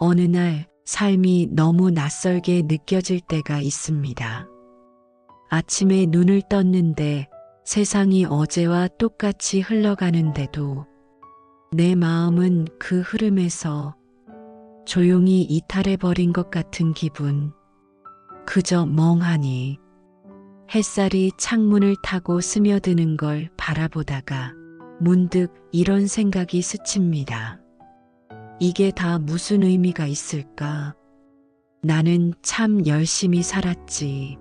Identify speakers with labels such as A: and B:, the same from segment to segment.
A: 어느 날 삶이 너무 낯설게 느껴질 때가 있습니다. 아침에 눈을 떴는데 세상이 어제와 똑같이 흘러가는데도 내 마음은 그 흐름에서 조용히 이탈해버린 것 같은 기분. 그저 멍하니 햇살이 창문을 타고 스며드는 걸 바라보다가 문득 이런 생각이 스칩니다. 이게 다 무슨 의미가 있을까? 나는 참 열심히 살았지.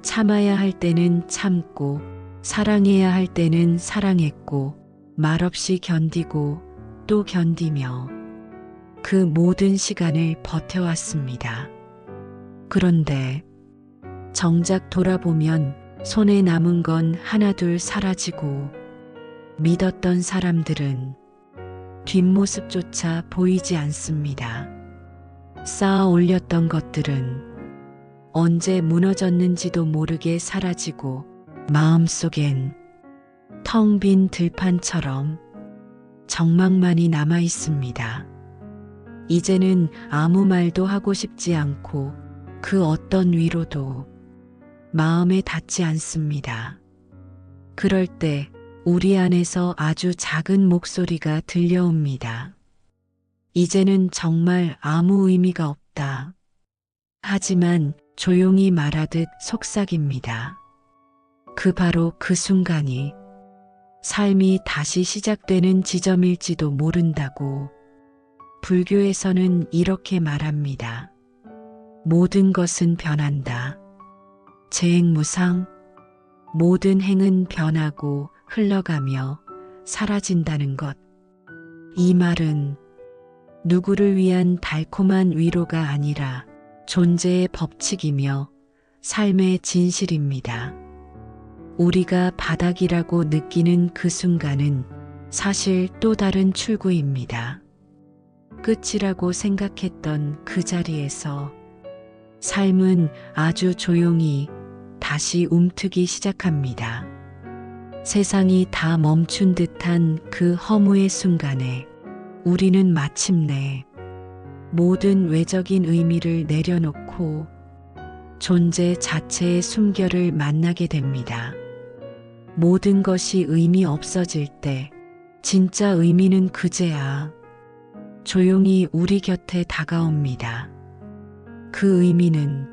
A: 참아야 할 때는 참고, 사랑해야 할 때는 사랑했고, 말없이 견디고 또 견디며 그 모든 시간을 버텨왔습니다. 그런데 정작 돌아보면 손에 남은 건 하나둘 사라지고 믿었던 사람들은 뒷모습조차 보이지 않습니다. 쌓아 올렸던 것들은 언제 무너졌는지도 모르게 사라지고 마음속엔 텅 빈 들판처럼 정막만이 남아 있습니다. 이제는 아무 말도 하고 싶지 않고 그 어떤 위로도 마음에 닿지 않습니다. 그럴 때 우리 안에서 아주 작은 목소리가 들려옵니다. 이제는 정말 아무 의미가 없다. 하지만 조용히 말하듯 속삭입니다. 바로 그 순간이 삶이 다시 시작되는 지점일지도 모른다고. 불교에서는 이렇게 말합니다. 모든 것은 변한다. 재행무상, 모든 행은 변하고 흘러가며 사라진다는 것. 이 말은 누구를 위한 달콤한 위로가 아니라 존재의 법칙이며 삶의 진실입니다. 우리가 바닥이라고 느끼는 그 순간은 사실 또 다른 출구입니다. 끝이라고 생각했던 그 자리에서 삶은 아주 조용히 다시 움트기 시작합니다. 세상이 다 멈춘 듯한 그 허무의 순간에 우리는 마침내 모든 외적인 의미를 내려놓고 존재 자체의 숨결을 만나게 됩니다. 모든 것이 의미 없어질 때 진짜 의미는 그제야 조용히 우리 곁에 다가옵니다. 그 의미는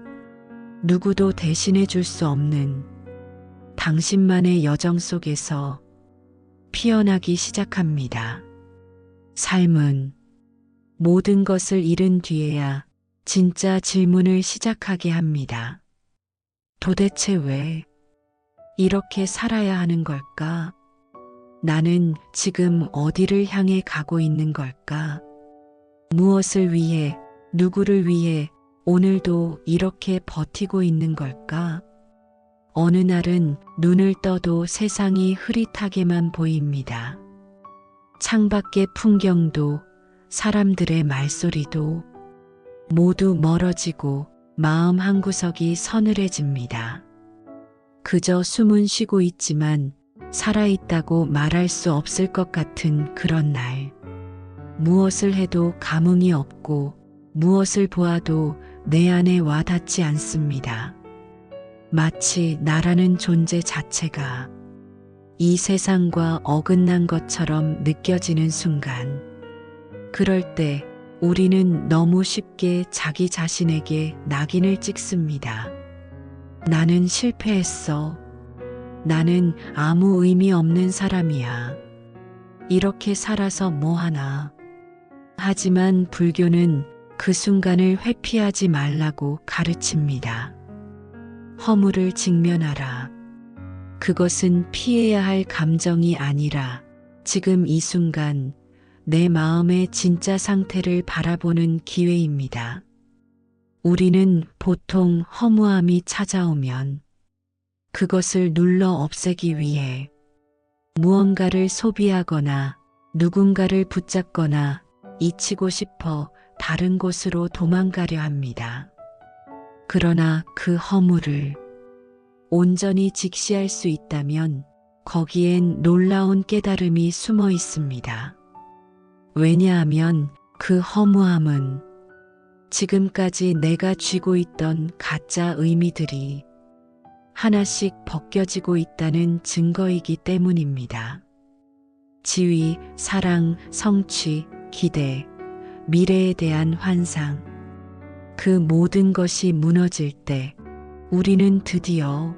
A: 누구도 대신해 줄 수 없는 당신만의 여정 속에서 피어나기 시작합니다. 삶은 모든 것을 잃은 뒤에야 진짜 질문을 시작하게 합니다. 도대체 왜 이렇게 살아야 하는 걸까? 나는 지금 어디를 향해 가고 있는 걸까? 무엇을 위해, 누구를 위해 오늘도 이렇게 버티고 있는 걸까? 어느 날은 눈을 떠도 세상이 흐릿하게만 보입니다. 창밖의 풍경도 사람들의 말소리도 모두 멀어지고 마음 한구석이 서늘해집니다. 그저 숨은 쉬고 있지만 살아있다고 말할 수 없을 것 같은 그런 날. 무엇을 해도 감흥이 없고 무엇을 보아도 내 안에 와닿지 않습니다. 마치 나라는 존재 자체가 이 세상과 어긋난 것처럼 느껴지는 순간. 그럴 때 우리는 너무 쉽게 자기 자신에게 낙인을 찍습니다. 나는 실패했어. 나는 아무 의미 없는 사람이야. 이렇게 살아서 뭐하나. 하지만 불교는 그 순간을 회피하지 말라고 가르칩니다. 허물을 직면하라. 그것은 피해야 할 감정이 아니라 지금 이 순간 내 마음의 진짜 상태를 바라보는 기회입니다. 우리는 보통 허무함이 찾아오면 그것을 눌러 없애기 위해 무언가를 소비하거나 누군가를 붙잡거나 잊히고 싶어 다른 곳으로 도망가려 합니다. 그러나 그 허물을 온전히 직시할 수 있다면 거기엔 놀라운 깨달음이 숨어 있습니다. 왜냐하면 그 허무함은 지금까지 내가 쥐고 있던 가짜 의미들이 하나씩 벗겨지고 있다는 증거이기 때문입니다. 지위, 사랑, 성취, 기대, 미래에 대한 환상, 그 모든 것이 무너질 때 우리는 드디어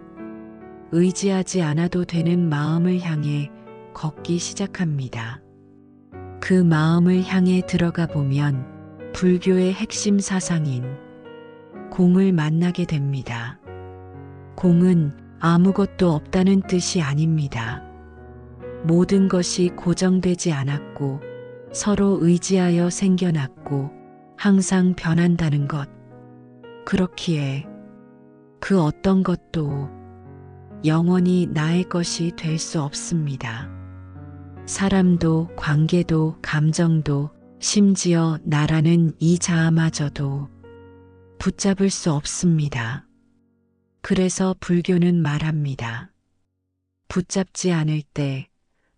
A: 의지하지 않아도 되는 마음을 향해 걷기 시작합니다. 그 마음을 향해 들어가 보면 불교의 핵심 사상인 공을 만나게 됩니다. 공은 아무것도 없다는 뜻이 아닙니다. 모든 것이 고정되지 않았고 서로 의지하여 생겨났고 항상 변한다는 것. 그렇기에 그 어떤 것도 영원히 나의 것이 될 수 없습니다. 사람도 관계도 감정도 심지어 나라는 이 자아마저도 붙잡을 수 없습니다. 그래서 불교는 말합니다. 붙잡지 않을 때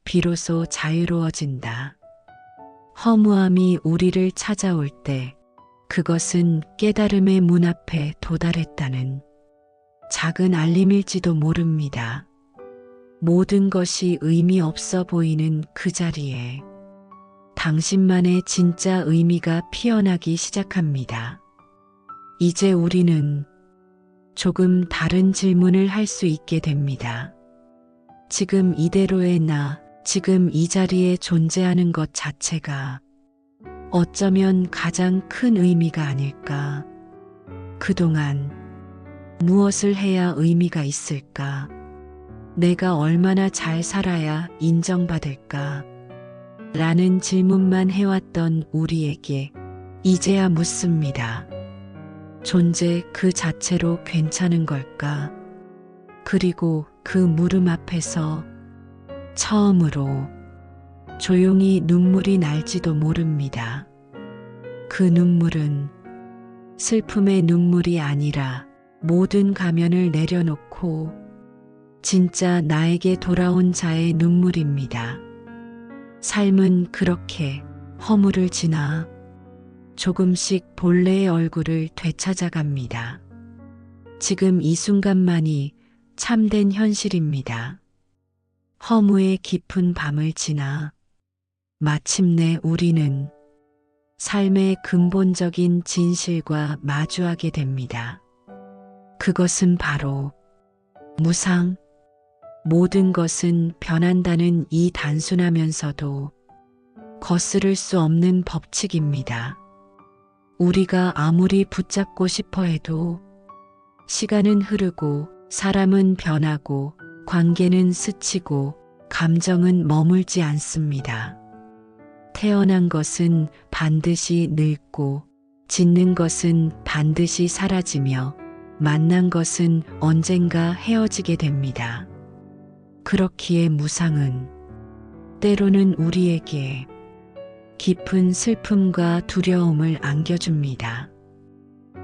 A: 비로소 자유로워진다. 허무함이 우리를 찾아올 때 그것은 깨달음의 문 앞에 도달했다는 작은 알림일지도 모릅니다. 모든 것이 의미 없어 보이는 그 자리에 당신만의 진짜 의미가 피어나기 시작합니다. 이제 우리는 조금 다른 질문을 할 수 있게 됩니다. 지금 이대로의 나, 지금 이 자리에 존재하는 것 자체가 어쩌면 가장 큰 의미가 아닐까? 그동안 무엇을 해야 의미가 있을까? 내가 얼마나 잘 살아야 인정받을까? 라는 질문만 해왔던 우리에게 이제야 묻습니다. 존재 그 자체로 괜찮은 걸까? 그리고 그 물음 앞에서 처음으로 조용히 눈물이 날지도 모릅니다. 그 눈물은 슬픔의 눈물이 아니라 모든 가면을 내려놓고 진짜 나에게 돌아온 자의 눈물입니다. 삶은 그렇게 허물을 지나 조금씩 본래의 얼굴을 되찾아갑니다. 지금 이 순간만이 참된 현실입니다. 허무의 깊은 밤을 지나 마침내 우리는 삶의 근본적인 진실과 마주하게 됩니다. 그것은 바로 무상, 모든 것은 변한다는 이 단순하면서도 거스를 수 없는 법칙입니다. 우리가 아무리 붙잡고 싶어 해도 시간은 흐르고 사람은 변하고 관계는 스치고 감정은 머물지 않습니다. 태어난 것은 반드시 늙고 짓는 것은 반드시 사라지며 만난 것은 언젠가 헤어지게 됩니다. 그렇기에 무상은 때로는 우리에게 깊은 슬픔과 두려움을 안겨줍니다.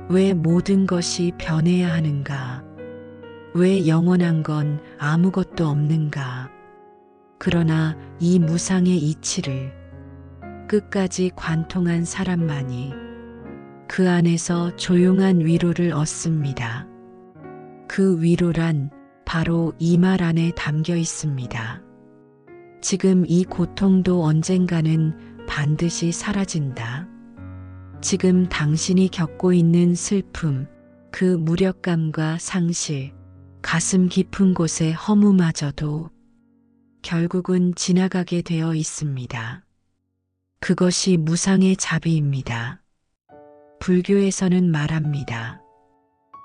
A: 왜 모든 것이 변해야 하는가? 왜 영원한 건 아무것도 없는가? 그러나 이 무상의 이치를 끝까지 관통한 사람만이 그 안에서 조용한 위로를 얻습니다. 그 위로란 바로 이 말 안에 담겨 있습니다. 지금 이 고통도 언젠가는 반드시 사라진다. 지금 당신이 겪고 있는 슬픔, 그 무력감과 상실, 가슴 깊은 곳의 허무마저도 결국은 지나가게 되어 있습니다. 그것이 무상의 자비입니다. 불교에서는 말합니다.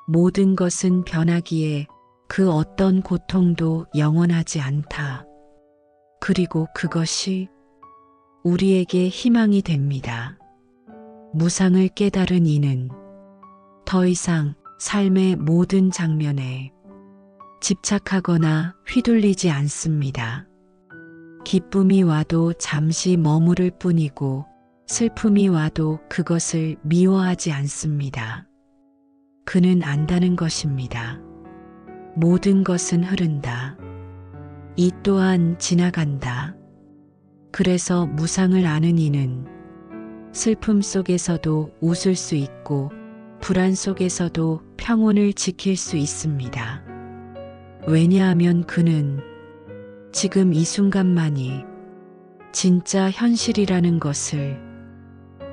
A: 모든 것은 변하기에 그 어떤 고통도 영원하지 않다. 그리고 그것이 우리에게 희망이 됩니다. 무상을 깨달은 이는 더 이상 삶의 모든 장면에 집착하거나 휘둘리지 않습니다. 기쁨이 와도 잠시 머무를 뿐이고 슬픔이 와도 그것을 미워하지 않습니다. 그는 안다는 것입니다. 모든 것은 흐른다. 이 또한 지나간다. 그래서 무상을 아는 이는 슬픔 속에서도 웃을 수 있고 불안 속에서도 평온을 지킬 수 있습니다. 왜냐하면 그는 지금 이 순간만이 진짜 현실이라는 것을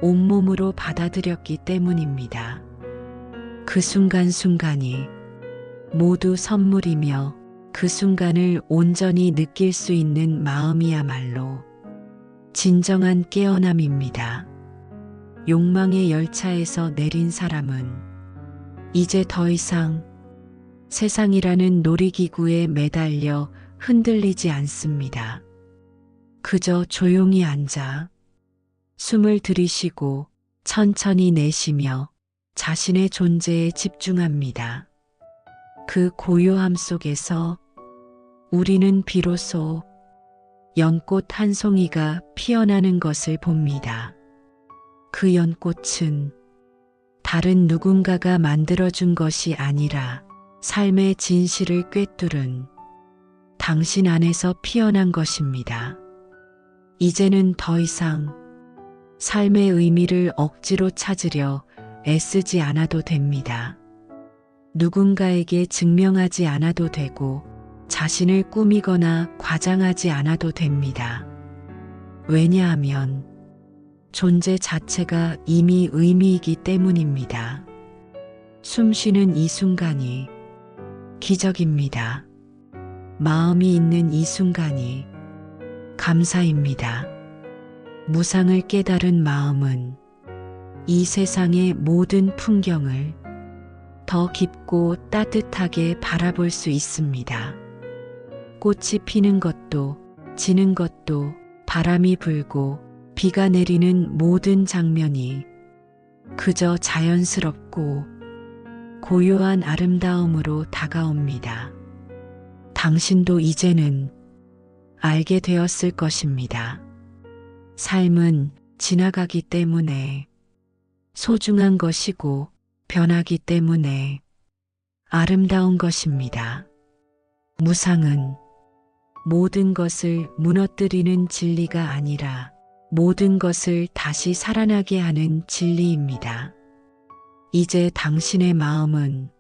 A: 온몸으로 받아들였기 때문입니다. 그 순간순간이 모두 선물이며 그 순간을 온전히 느낄 수 있는 마음이야말로 진정한 깨어남입니다. 욕망의 열차에서 내린 사람은 이제 더 이상 세상이라는 놀이기구에 매달려 흔들리지 않습니다. 그저 조용히 앉아 숨을 들이쉬고 천천히 내쉬며 자신의 존재에 집중합니다. 그 고요함 속에서 우리는 비로소 연꽃 한 송이가 피어나는 것을 봅니다. 그 연꽃은 다른 누군가가 만들어준 것이 아니라 삶의 진실을 꿰뚫은 당신 안에서 피어난 것입니다. 이제는 더 이상 삶의 의미를 억지로 찾으려 애쓰지 않아도 됩니다. 누군가에게 증명하지 않아도 되고 자신을 꾸미거나 과장하지 않아도 됩니다. 왜냐하면 존재 자체가 이미 의미이기 때문입니다. 숨 쉬는 이 순간이 기적입니다. 마음이 있는 이 순간이 감사입니다. 무상을 깨달은 마음은 이 세상의 모든 풍경을 더 깊고 따뜻하게 바라볼 수 있습니다. 꽃이 피는 것도 지는 것도 바람이 불고 비가 내리는 모든 장면이 그저 자연스럽고 고요한 아름다움으로 다가옵니다. 당신도 이제는 알게 되었을 것입니다. 삶은 지나가기 때문에 소중한 것이고 변하기 때문에 아름다운 것입니다. 무상은 모든 것을 무너뜨리는 진리가 아니라 모든 것을 다시 살아나게 하는 진리입니다. 이제 당신의 마음은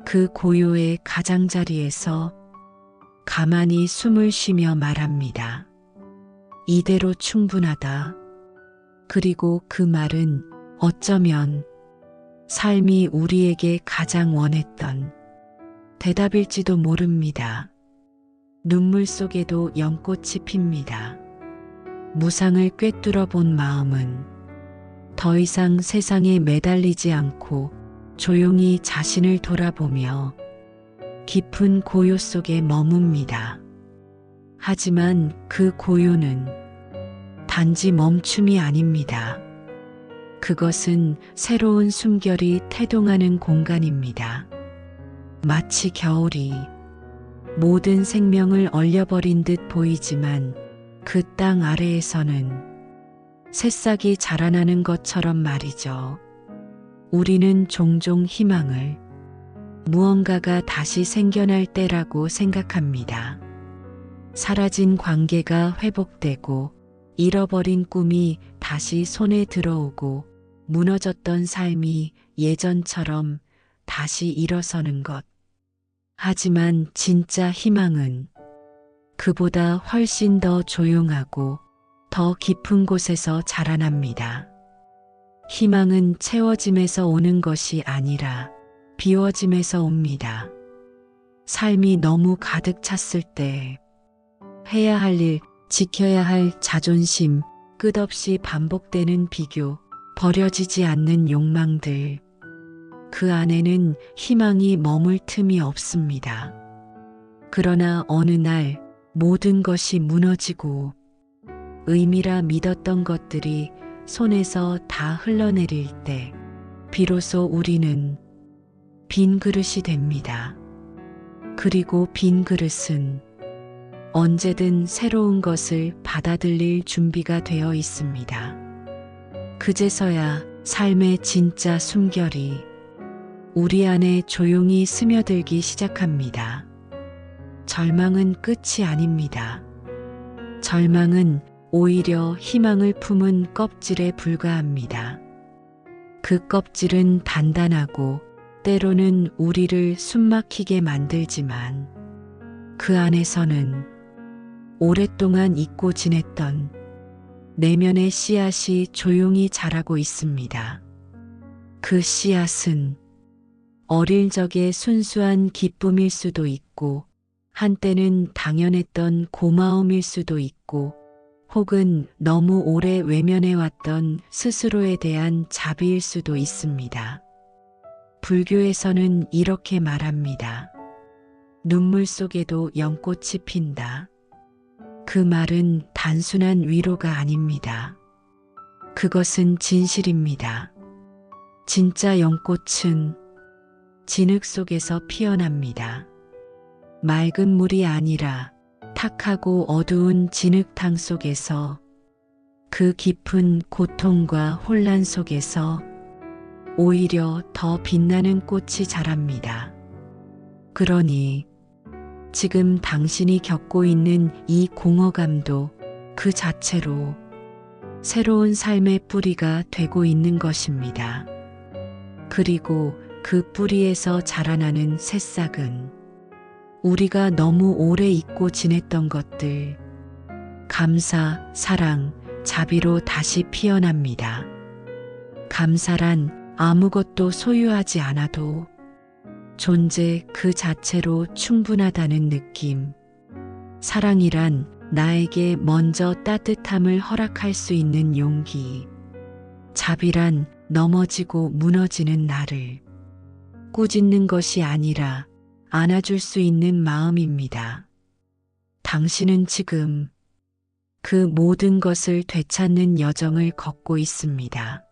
A: 그 고요의 가장자리에서 가만히 숨을 쉬며 말합니다. 이대로 충분하다. 그리고 그 말은 어쩌면 삶이 우리에게 가장 원했던 대답일지도 모릅니다. 눈물 속에도 연꽃이 핍니다. 무상을 꿰뚫어 본 마음은 더 이상 세상에 매달리지 않고 조용히 자신을 돌아보며 깊은 고요 속에 머뭅니다. 하지만 그 고요는 단지 멈춤이 아닙니다. 그것은 새로운 숨결이 태동하는 공간입니다. 마치 겨울이 모든 생명을 얼려버린 듯 보이지만 그 땅 아래에서는 새싹이 자라나는 것처럼 말이죠. 우리는 종종 희망을 무언가가 다시 생겨날 때라고 생각합니다. 사라진 관계가 회복되고 잃어버린 꿈이 다시 손에 들어오고 무너졌던 삶이 예전처럼 다시 일어서는 것. 하지만 진짜 희망은 그보다 훨씬 더 조용하고 더 깊은 곳에서 자라납니다. 희망은 채워짐에서 오는 것이 아니라 비워짐에서 옵니다. 삶이 너무 가득 찼을 때 해야 할 일, 지켜야 할 자존심, 끝없이 반복되는 비교, 버려지지 않는 욕망들. 그 안에는 희망이 머물 틈이 없습니다. 그러나 어느 날 모든 것이 무너지고 의미라 믿었던 것들이 손에서 다 흘러내릴 때 비로소 우리는 빈 그릇이 됩니다. 그리고 빈 그릇은 언제든 새로운 것을 받아들일 준비가 되어 있습니다. 그제서야 삶의 진짜 숨결이 우리 안에 조용히 스며들기 시작합니다. 절망은 끝이 아닙니다. 절망은 오히려 희망을 품은 껍질에 불과합니다. 그 껍질은 단단하고 때로는 우리를 숨막히게 만들지만 그 안에서는 오랫동안 잊고 지냈던 내면의 씨앗이 조용히 자라고 있습니다. 그 씨앗은 어릴 적의 순수한 기쁨일 수도 있고 한때는 당연했던 고마움일 수도 있고 혹은 너무 오래 외면해왔던 스스로에 대한 자비일 수도 있습니다. 불교에서는 이렇게 말합니다. 눈물 속에도 연꽃이 핀다. 그 말은 단순한 위로가 아닙니다. 그것은 진실입니다. 진짜 연꽃은 진흙 속에서 피어납니다. 맑은 물이 아니라 탁하고 어두운 진흙탕 속에서 그 깊은 고통과 혼란 속에서 오히려 더 빛나는 꽃이 자랍니다. 그러니 지금 당신이 겪고 있는 이 공허감도 그 자체로 새로운 삶의 뿌리가 되고 있는 것입니다. 그리고 그 뿌리에서 자라나는 새싹은 우리가 너무 오래 잊고 지냈던 것들, 감사, 사랑, 자비로 다시 피어납니다. 감사란 아무것도 소유하지 않아도 존재 그 자체로 충분하다는 느낌. 사랑이란 나에게 먼저 따뜻함을 허락할 수 있는 용기. 자비란 넘어지고 무너지는 나를 꾸짖는 것이 아니라 안아줄 수 있는 마음입니다. 당신은 지금 그 모든 것을 되찾는 여정을 걷고 있습니다.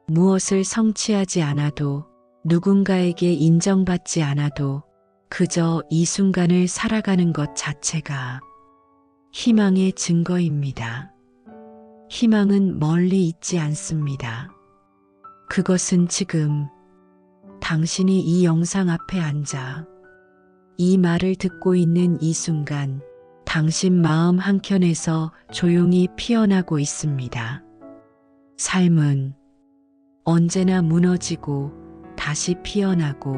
A: 무엇을 성취하지 않아도 누군가에게 인정받지 않아도 그저 이 순간을 살아가는 것 자체가 희망의 증거입니다. 희망은 멀리 있지 않습니다. 그것은 지금 당신이 이 영상 앞에 앉아 이 말을 듣고 있는 이 순간 당신 마음 한켠에서 조용히 피어나고 있습니다. 삶은 언제나 무너지고 다시 피어나고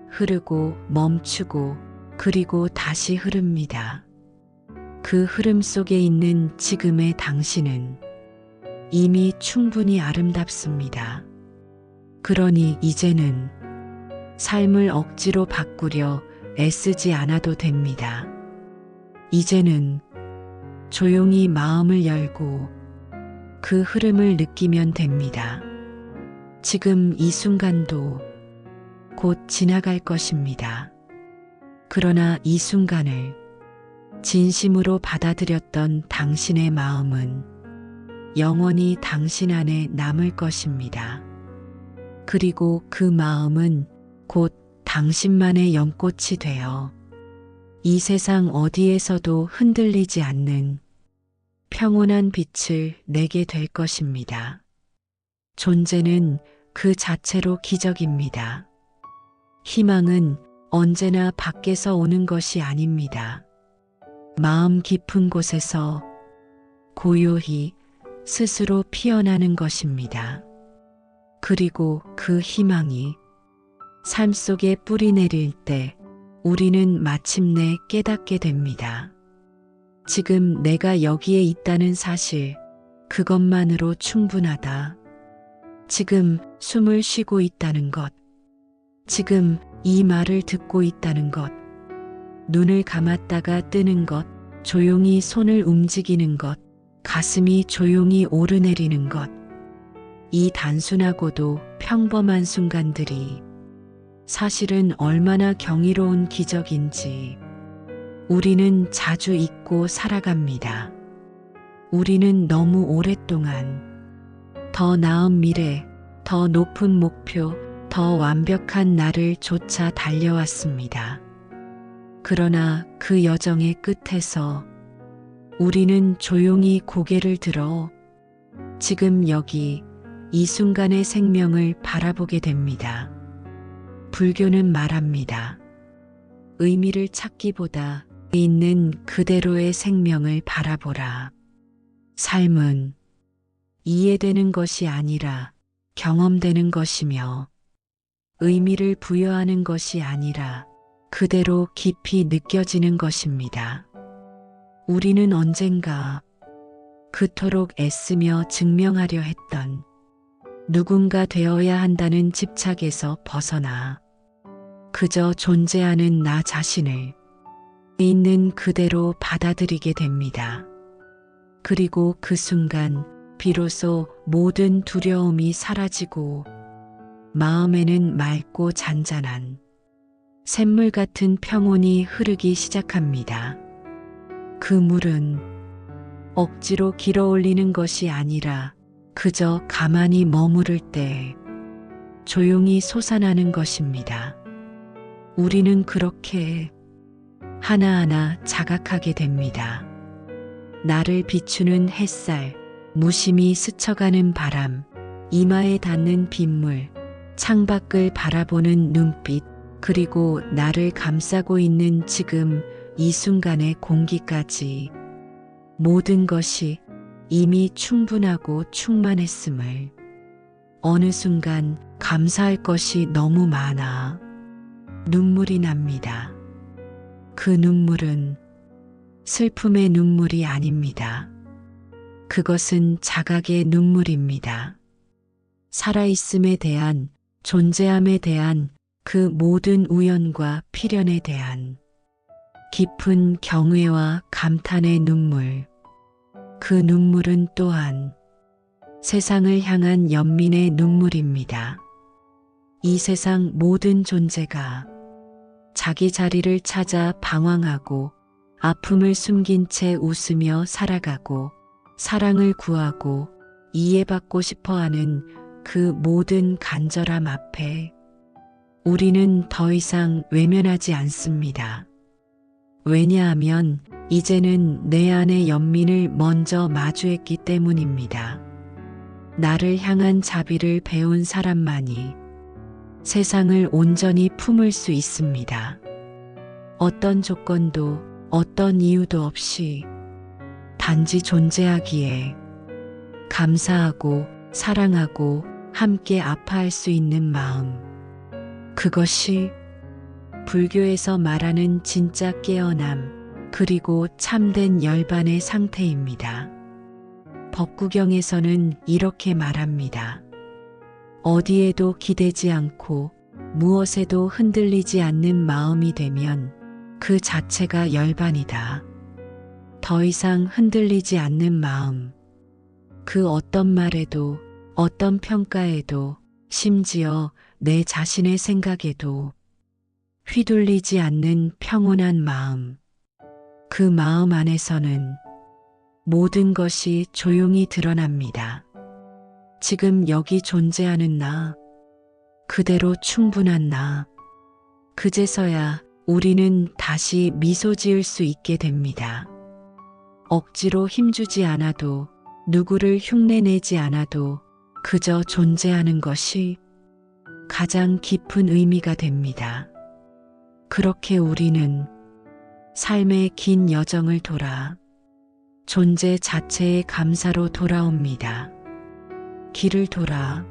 A: 흐르고 멈추고 그리고 다시 흐릅니다. 그 흐름 속에 있는 지금의 당신은 이미 충분히 아름답습니다. 그러니 이제는 삶을 억지로 바꾸려 애쓰지 않아도 됩니다. 이제는 조용히 마음을 열고 그 흐름을 느끼면 됩니다. 지금 이 순간도 곧 지나갈 것입니다. 그러나 이 순간을 진심으로 받아들였던 당신의 마음은 영원히 당신 안에 남을 것입니다. 그리고 그 마음은 곧 당신만의 연꽃이 되어 이 세상 어디에서도 흔들리지 않는 평온한 빛을 내게 될 것입니다. 존재는 그 자체로 기적입니다. 희망은 언제나 밖에서 오는 것이 아닙니다. 마음 깊은 곳에서 고요히 스스로 피어나는 것입니다. 그리고 그 희망이 삶 속에 뿌리 내릴 때 우리는 마침내 깨닫게 됩니다. 지금 내가 여기에 있다는 사실, 그것만으로 충분하다. 지금 숨을 쉬고 있다는 것, 지금 이 말을 듣고 있다는 것, 눈을 감았다가 뜨는 것, 조용히 손을 움직이는 것, 가슴이 조용히 오르내리는 것, 이 단순하고도 평범한 순간들이 사실은 얼마나 경이로운 기적인지 우리는 자주 잊고 살아갑니다. 우리는 너무 오랫동안 더 나은 미래, 더 높은 목표, 더 완벽한 나를 쫓아 달려왔습니다. 그러나 그 여정의 끝에서 우리는 조용히 고개를 들어 지금 여기 이 순간의 생명을 바라보게 됩니다. 불교는 말합니다. 의미를 찾기보다 있는 그대로의 생명을 바라보라. 삶은 이해되는 것이 아니라 경험되는 것이며 의미를 부여하는 것이 아니라 그대로 깊이 느껴지는 것입니다. 우리는 언젠가 그토록 애쓰며 증명하려 했던 누군가 되어야 한다는 집착에서 벗어나 그저 존재하는 나 자신을 있는 그대로 받아들이게 됩니다. 그리고 그 순간 비로소 모든 두려움이 사라지고 마음에는 맑고 잔잔한 샘물 같은 평온이 흐르기 시작합니다. 그 물은 억지로 길어올리는 것이 아니라 그저 가만히 머무를 때 조용히 솟아나는 것입니다. 우리는 그렇게 하나하나 자각하게 됩니다. 나를 비추는 햇살, 무심히 스쳐가는 바람, 이마에 닿는 빗물, 창밖을 바라보는 눈빛, 그리고 나를 감싸고 있는 지금 이 순간의 공기까지 모든 것이 이미 충분하고 충만했음을 어느 순간 감사할 것이 너무 많아 눈물이 납니다. 그 눈물은 슬픔의 눈물이 아닙니다. 그것은 자각의 눈물입니다. 살아있음에 대한, 존재함에 대한 그 모든 우연과 필연에 대한 깊은 경외와 감탄의 눈물. 그 눈물은 또한 세상을 향한 연민의 눈물입니다. 이 세상 모든 존재가 자기 자리를 찾아 방황하고 아픔을 숨긴 채 웃으며 살아가고 사랑을 구하고 이해받고 싶어하는 그 모든 간절함 앞에 우리는 더 이상 외면하지 않습니다. 왜냐하면 이제는 내 안의 연민을 먼저 마주했기 때문입니다. 나를 향한 자비를 배운 사람만이 세상을 온전히 품을 수 있습니다. 어떤 조건도 어떤 이유도 없이 단지 존재하기에 감사하고 사랑하고 함께 아파할 수 있는 마음. 그것이 불교에서 말하는 진짜 깨어남, 그리고 참된 열반의 상태입니다. 법구경에서는 이렇게 말합니다. 어디에도 기대지 않고 무엇에도 흔들리지 않는 마음이 되면 그 자체가 열반이다. 더 이상 흔들리지 않는 마음. 그 어떤 말에도, 어떤 평가에도, 심지어 내 자신의 생각에도 휘둘리지 않는 평온한 마음. 그 마음 안에서는 모든 것이 조용히 드러납니다. 지금 여기 존재하는 나, 그대로 충분한 나. 그제서야 우리는 다시 미소 지을 수 있게 됩니다. 억지로 힘주지 않아도, 누구를 흉내내지 않아도 그저 존재하는 것이 가장 깊은 의미가 됩니다. 그렇게 우리는 삶의 긴 여정을 돌아 존재 자체의 감사로 돌아옵니다. 길을 돌아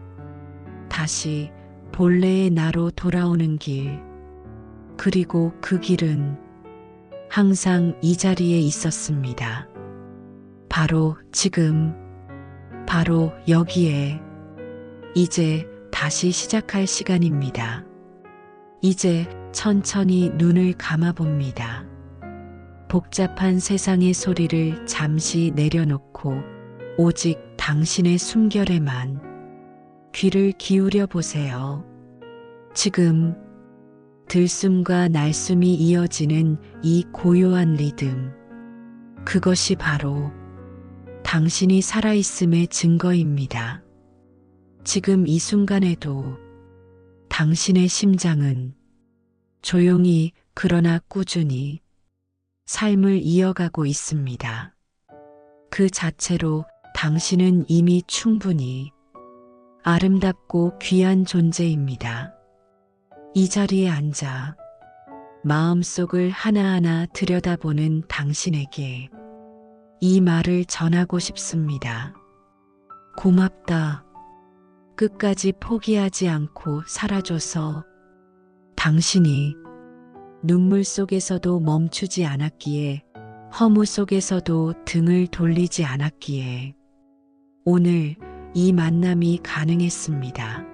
A: 다시 본래의 나로 돌아오는 길. 그리고 그 길은 항상 이 자리에 있었습니다. 바로 지금, 바로 여기에. 이제 다시 시작할 시간입니다. 이제 천천히 눈을 감아봅니다. 복잡한 세상의 소리를 잠시 내려놓고 오직 당신의 숨결에만 귀를 기울여 보세요. 지금 들숨과 날숨이 이어지는 이 고요한 리듬. 그것이 바로 당신이 살아있음의 증거입니다. 지금 이 순간에도 당신의 심장은 조용히 그러나 꾸준히 삶을 이어가고 있습니다. 그 자체로 당신은 이미 충분히 아름답고 귀한 존재입니다. 이 자리에 앉아 마음속을 하나하나 들여다보는 당신에게 이 말을 전하고 싶습니다. 고맙다. 끝까지 포기하지 않고 살아줘서. 당신이 눈물 속에서도 멈추지 않았기에, 허무 속에서도 등을 돌리지 않았기에 오늘 이 만남이 가능했습니다.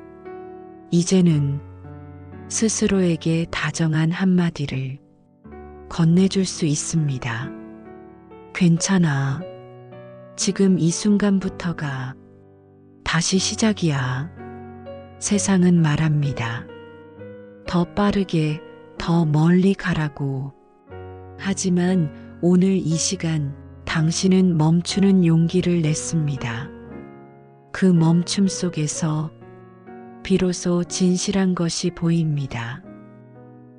A: 이제는 스스로에게 다정한 한마디를 건네줄 수 있습니다. 괜찮아. 지금 이 순간부터가 다시 시작이야. 세상은 말합니다. 더 빠르게, 더 멀리 가라고. 하지만 오늘 이 시간 당신은 멈추는 용기를 냈습니다. 그 멈춤 속에서 비로소 진실한 것이 보입니다.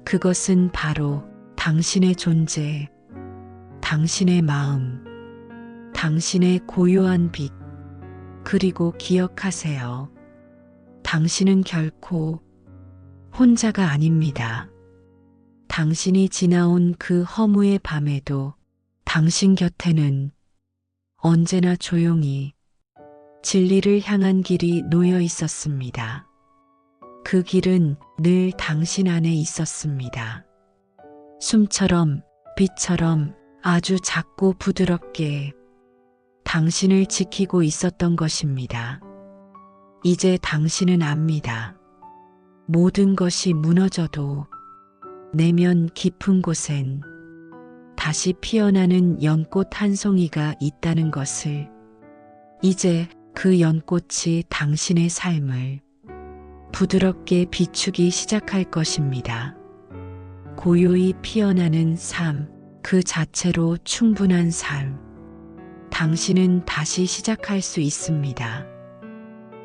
A: 그것은 바로 당신의 존재, 당신의 마음, 당신의 고요한 빛. 그리고 기억하세요. 당신은 결코 혼자가 아닙니다. 당신이 지나온 그 허무의 밤에도 당신 곁에는 언제나 조용히 진리를 향한 길이 놓여 있었습니다. 그 길은 늘 당신 안에 있었습니다. 숨처럼, 빛처럼 아주 작고 부드럽게 당신을 지키고 있었던 것입니다. 이제 당신은 압니다. 모든 것이 무너져도 내면 깊은 곳엔 다시 피어나는 연꽃 한 송이가 있다는 것을. 이제 그 연꽃이 당신의 삶을 부드럽게 비추기 시작할 것입니다. 고요히 피어나는 삶, 그 자체로 충분한 삶. 당신은 다시 시작할 수 있습니다.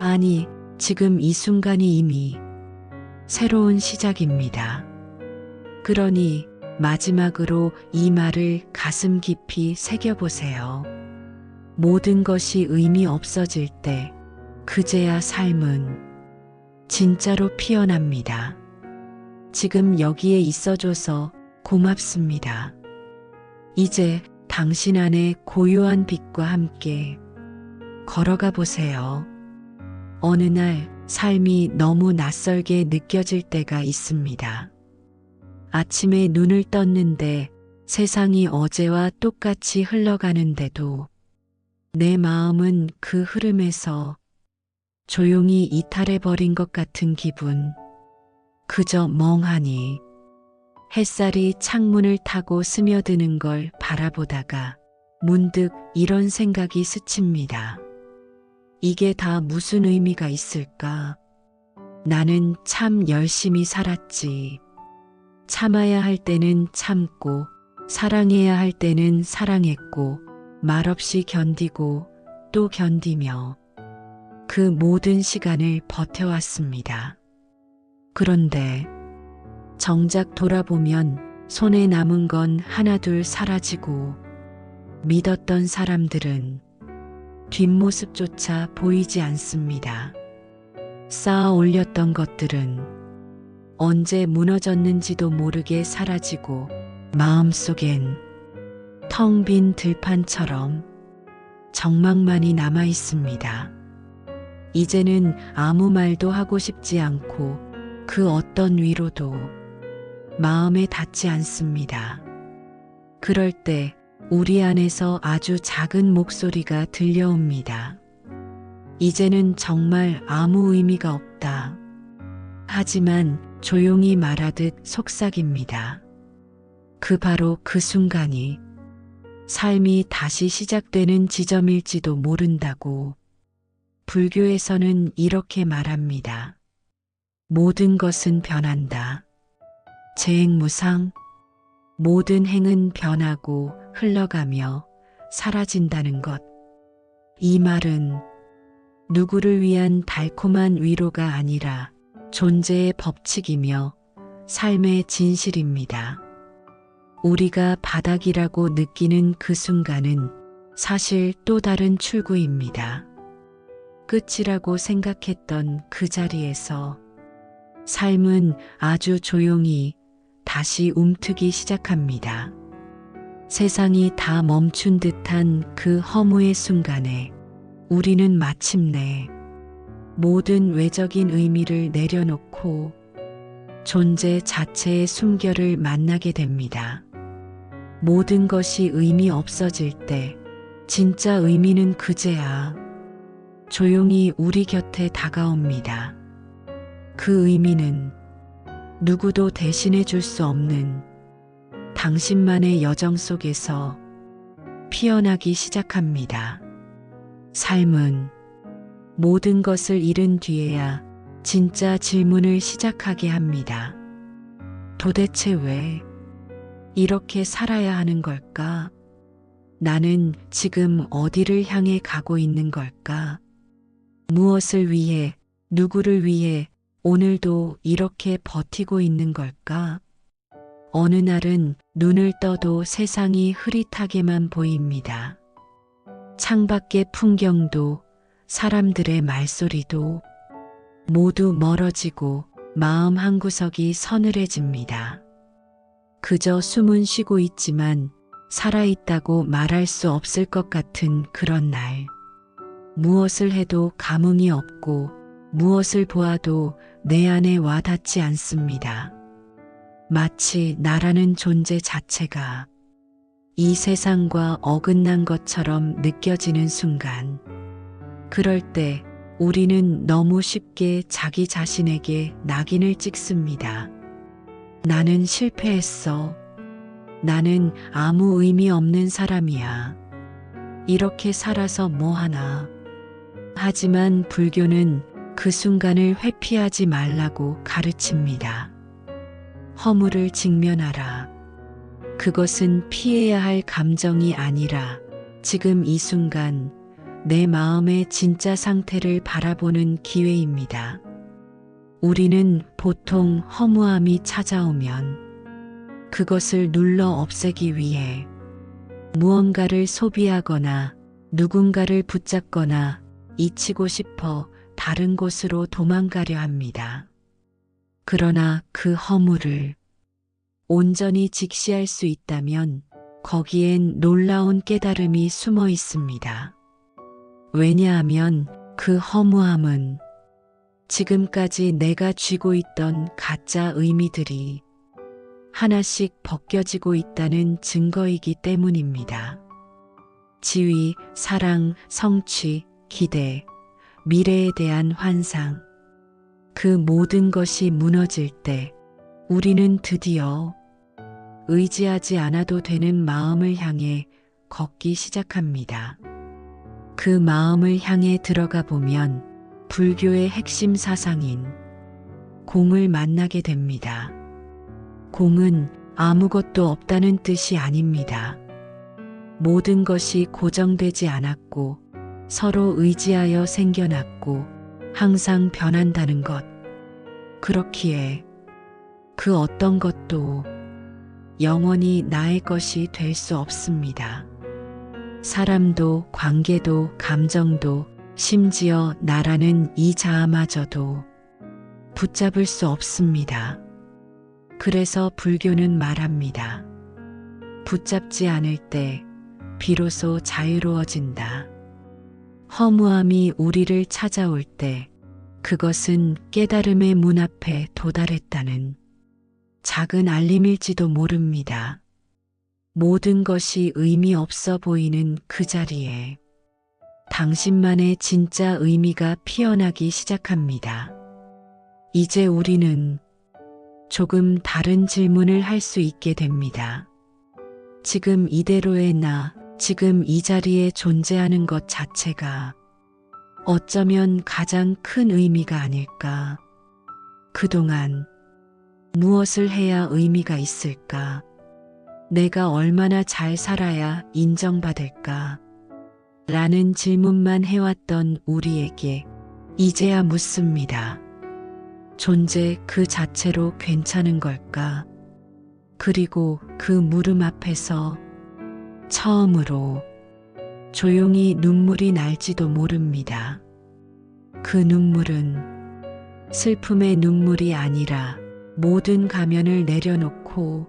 A: 아니, 지금 이 순간이 이미 새로운 시작입니다. 그러니 마지막으로 이 말을 가슴 깊이 새겨보세요. 모든 것이 의미 없어질 때 그제야 삶은 진짜로 피어납니다. 지금 여기에 있어줘서 고맙습니다. 이제 당신 안에 고요한 빛과 함께 걸어가 보세요. 어느 날 삶이 너무 낯설게 느껴질 때가 있습니다. 아침에 눈을 떴는데 세상이 어제와 똑같이 흘러가는데도 내 마음은 그 흐름에서 조용히 이탈해버린 것 같은 기분. 그저 멍하니 햇살이 창문을 타고 스며드는 걸 바라보다가 문득 이런 생각이 스칩니다. 이게 다 무슨 의미가 있을까? 나는 참 열심히 살았지. 참아야 할 때는 참고, 사랑해야 할 때는 사랑했고, 말없이 견디고 또 견디며 그 모든 시간을 버텨왔습니다. 그런데 정작 돌아보면 손에 남은 건 하나둘 사라지고 믿었던 사람들은 뒷모습조차 보이지 않습니다. 쌓아 올렸던 것들은 언제 무너졌는지도 모르게 사라지고 마음속엔 텅 빈 들판처럼 정막만이 남아 있습니다. 이제는 아무 말도 하고 싶지 않고 그 어떤 위로도 마음에 닿지 않습니다. 그럴 때 우리 안에서 아주 작은 목소리가 들려옵니다. 이제는 정말 아무 의미가 없다. 하지만 조용히 말하듯 속삭입니다. 바로 그 순간이 삶이 다시 시작되는 지점일지도 모른다고. 불교에서는 이렇게 말합니다. 모든 것은 변한다. 재행무상. 모든 행은 변하고 흘러가며 사라진다는 것. 이 말은 누구를 위한 달콤한 위로가 아니라 존재의 법칙이며 삶의 진실입니다. 우리가 바닥이라고 느끼는 그 순간은 사실 또 다른 출구입니다. 끝이라고 생각했던 그 자리에서 삶은 아주 조용히 다시 움트기 시작합니다. 세상이 다 멈춘 듯한 그 허무의 순간에 우리는 마침내 모든 외적인 의미를 내려놓고 존재 자체의 숨결을 만나게 됩니다. 모든 것이 의미 없어질 때 진짜 의미는 그제야 조용히 우리 곁에 다가옵니다. 그 의미는 누구도 대신해 줄 수 없는 당신만의 여정 속에서 피어나기 시작합니다. 삶은 모든 것을 잃은 뒤에야 진짜 질문을 시작하게 합니다. 도대체 왜 이렇게 살아야 하는 걸까? 나는 지금 어디를 향해 가고 있는 걸까? 무엇을 위해, 누구를 위해 오늘도 이렇게 버티고 있는 걸까? 어느 날은 눈을 떠도 세상이 흐릿하게만 보입니다. 창밖의 풍경도 사람들의 말소리도 모두 멀어지고 마음 한구석이 서늘해집니다. 그저 숨은 쉬고 있지만 살아있다고 말할 수 없을 것 같은 그런 날. 무엇을 해도 감흥이 없고 무엇을 보아도 내 안에 와닿지 않습니다. 마치 나라는 존재 자체가 이 세상과 어긋난 것처럼 느껴지는 순간, 그럴 때 우리는 너무 쉽게 자기 자신에게 낙인을 찍습니다. 나는 실패했어. 나는 아무 의미 없는 사람이야. 이렇게 살아서 뭐하나. 하지만 불교는 그 순간을 회피하지 말라고 가르칩니다. 허물을 직면하라. 그것은 피해야 할 감정이 아니라 지금 이 순간 내 마음의 진짜 상태를 바라보는 기회입니다. 우리는 보통 허무함이 찾아오면 그것을 눌러 없애기 위해 무언가를 소비하거나 누군가를 붙잡거나 잊히고 싶어 다른 곳으로 도망가려 합니다. 그러나 그 허물을 온전히 직시할 수 있다면 거기엔 놀라운 깨달음이 숨어 있습니다. 왜냐하면 그 허무함은 지금까지 내가 쥐고 있던 가짜 의미들이 하나씩 벗겨지고 있다는 증거이기 때문입니다. 지위, 사랑, 성취, 기대, 미래에 대한 환상, 그 모든 것이 무너질 때 우리는 드디어 의지하지 않아도 되는 마음을 향해 걷기 시작합니다. 그 마음을 향해 들어가 보면 불교의 핵심 사상인 공을 만나게 됩니다. 공은 아무것도 없다는 뜻이 아닙니다. 모든 것이 고정되지 않았고 서로 의지하여 생겨났고 항상 변한다는 것. 그렇기에 그 어떤 것도 영원히 나의 것이 될 수 없습니다. 사람도 관계도 감정도 심지어 나라는 이 자아마저도 붙잡을 수 없습니다. 그래서 불교는 말합니다. 붙잡지 않을 때 비로소 자유로워진다. 허무함이 우리를 찾아올 때 그것은 깨달음의 문 앞에 도달했다는 작은 알림일지도 모릅니다. 모든 것이 의미 없어 보이는 그 자리에 당신만의 진짜 의미가 피어나기 시작합니다. 이제 우리는 조금 다른 질문을 할 수 있게 됩니다. 지금 이대로의 나, 지금 이 자리에 존재하는 것 자체가 어쩌면 가장 큰 의미가 아닐까. 그동안 무엇을 해야 의미가 있을까? 내가 얼마나 잘 살아야 인정받을까? 라는 질문만 해왔던 우리에게 이제야 묻습니다. 존재 그 자체로 괜찮은 걸까? 그리고 그 물음 앞에서 처음으로 조용히 눈물이 날지도 모릅니다. 그 눈물은 슬픔의 눈물이 아니라 모든 가면을 내려놓고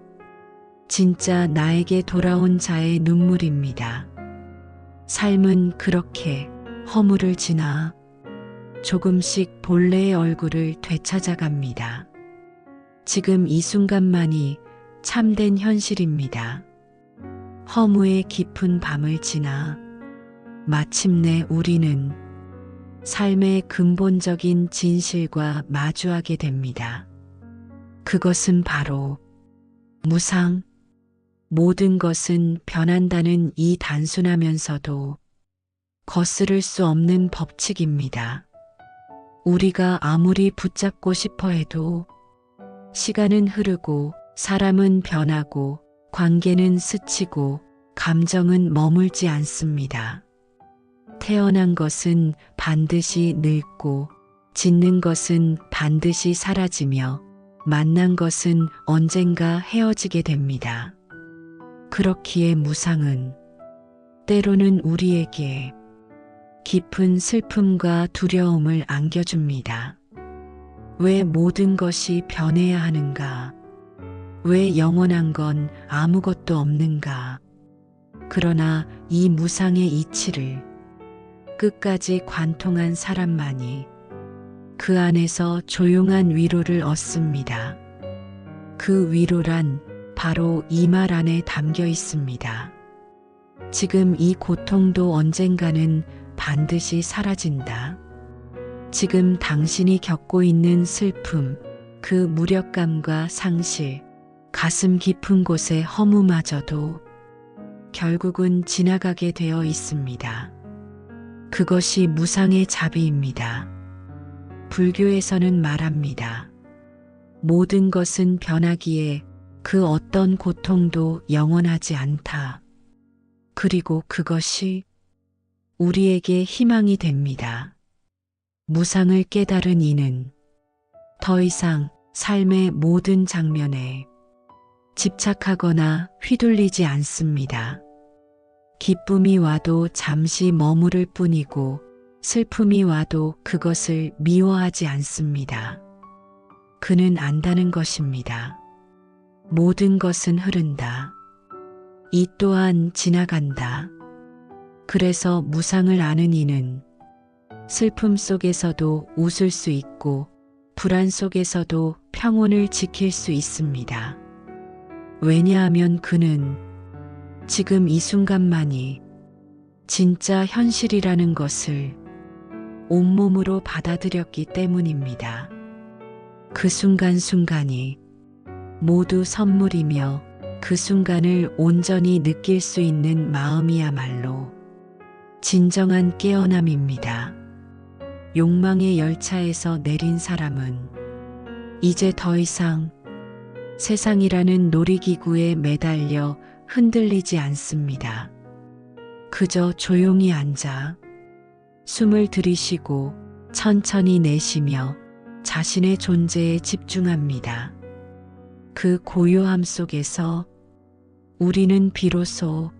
A: 진짜 나에게 돌아온 자의 눈물입니다. 삶은 그렇게 허물을 지나 조금씩 본래의 얼굴을 되찾아갑니다. 지금 이 순간만이 참된 현실입니다. 허무의 깊은 밤을 지나 마침내 우리는 삶의 근본적인 진실과 마주하게 됩니다. 그것은 바로 무상, 모든 것은 변한다는 이 단순하면서도 거스를 수 없는 법칙입니다. 우리가 아무리 붙잡고 싶어 해도 시간은 흐르고 사람은 변하고 관계는 스치고 감정은 머물지 않습니다. 태어난 것은 반드시 늙고 짓는 것은 반드시 사라지며 만난 것은 언젠가 헤어지게 됩니다. 그렇기에 무상은 때로는 우리에게 깊은 슬픔과 두려움을 안겨줍니다. 왜 모든 것이 변해야 하는가? 왜 영원한 건 아무것도 없는가? 그러나 이 무상의 이치를 끝까지 관통한 사람만이 그 안에서 조용한 위로를 얻습니다. 그 위로란 바로 이 말 안에 담겨 있습니다. 지금 이 고통도 언젠가는 반드시 사라진다. 지금 당신이 겪고 있는 슬픔, 그 무력감과 상실, 가슴 깊은 곳의 허무마저도 결국은 지나가게 되어 있습니다. 그것이 무상의 자비입니다. 불교에서는 말합니다. 모든 것은 변하기에 그 어떤 고통도 영원하지 않다. 그리고 그것이 우리에게 희망이 됩니다. 무상을 깨달은 이는 더 이상 삶의 모든 장면에 집착하거나 휘둘리지 않습니다. 기쁨이 와도 잠시 머무를 뿐이고 슬픔이 와도 그것을 미워하지 않습니다. 그는 안다는 것입니다. 모든 것은 흐른다. 이 또한 지나간다. 그래서 무상을 아는 이는 슬픔 속에서도 웃을 수 있고 불안 속에서도 평온을 지킬 수 있습니다. 왜냐하면 그는 지금 이 순간만이 진짜 현실이라는 것을 온몸으로 받아들였기 때문입니다. 그 순간순간이 모두 선물이며 그 순간을 온전히 느낄 수 있는 마음이야말로 진정한 깨어남입니다. 욕망의 열차에서 내린 사람은 이제 더 이상 세상이라는 놀이기구에 매달려 흔들리지 않습니다. 그저 조용히 앉아 숨을 들이쉬고 천천히 내쉬며 자신의 존재에 집중합니다. 그 고요함 속에서 우리는 비로소